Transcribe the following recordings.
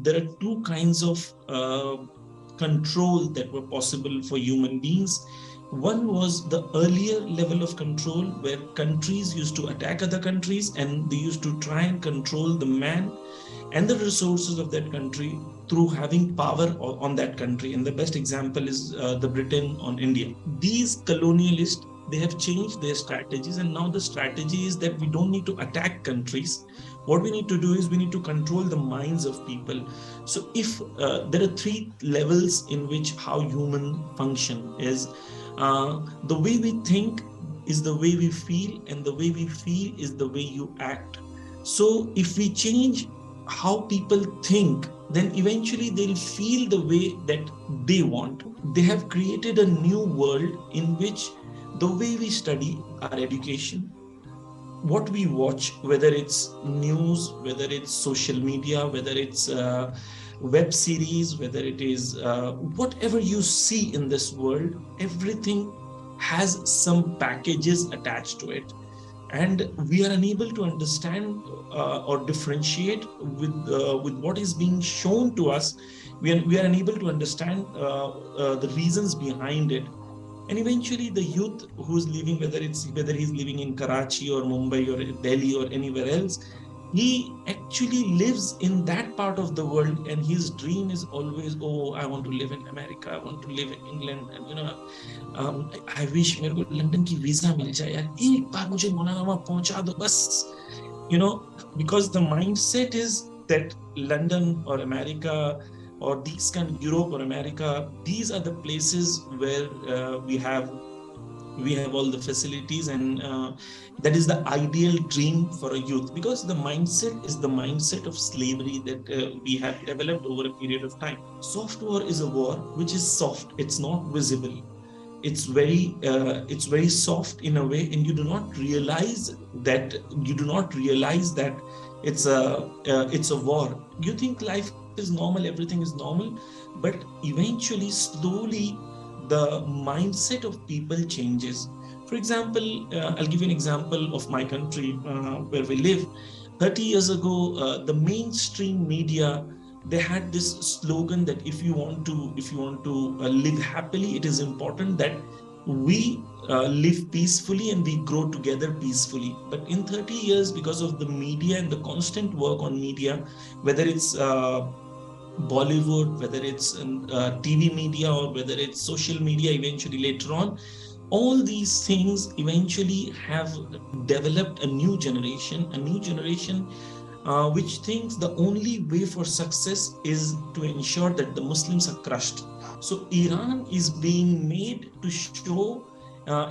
there are two kinds of control that were possible for human beings. One was the earlier level of control where countries used to attack other countries and they used to try and control the man and the resources of that country through having power on that country. And the best example is the Britain on India. These colonialists, they have changed their strategies, and now the strategy is that we don't need to attack countries. What we need to do is we need to control the minds of people. So if there are three levels in which how human function is, the way we think is the way we feel, and the way we feel is the way you act. So if we change how people think, then eventually they'll feel the way that they want. They have created a new world in which the way we study our education, what we watch, whether it's news, whether it's social media, whether it's web series, whether it is whatever you see in this world, everything has some packages attached to it. And we are unable to understand or differentiate with what is being shown to us. We are unable to understand the reasons behind it. And eventually the youth who's living, whether he's living in Karachi or Mumbai or Delhi or anywhere else, he actually lives in that part of the world, and his dream is always, oh, I want to live in America, I want to live in England, and I wish मेरे को London की visa मिल जाए यार, एक बार मुझे मौलाना वहाँ पहुँचा दो बस, because the mindset is that London or America or these kind of Europe or America, these are the places where we have all the facilities, and that is the ideal dream for a youth, because the mindset is the mindset of slavery that we have developed over a period of time. Soft war is a war which is soft. It's not visible. It's very soft in a way, and you do not realize that it's a war. You think life is normal, everything is normal, but eventually, slowly, the mindset of people changes. For example, I'll give you an example of my country where we live. 30 years ago, the mainstream media, they had this slogan that if you want to live happily, it is important that we live peacefully and we grow together peacefully. But in 30 years, because of the media and the constant work on media, whether it's Bollywood, whether it's TV media, or whether it's social media eventually later on, all these things eventually have developed a new generation which thinks the only way for success is to ensure that the Muslims are crushed. So Iran is being made to show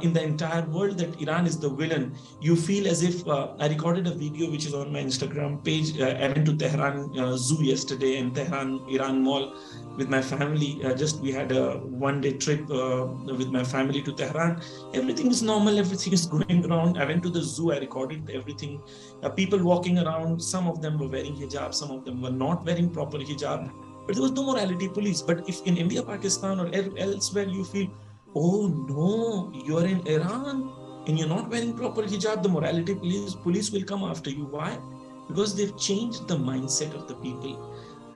in the entire world that Iran is the villain. You feel as if I recorded a video which is on my Instagram page. I went to Tehran Zoo yesterday and Tehran Iran Mall with my family. We had a one-day trip with my family to Tehran. Everything is normal. Everything is going around. I went to the zoo. I recorded everything. People walking around. Some of them were wearing hijab. Some of them were not wearing proper hijab. But there was no morality police. But if in India, Pakistan, or elsewhere you feel, oh no, you're in Iran and you're not wearing proper hijab, the morality police will come after you. Why? Because they've changed the mindset of the people.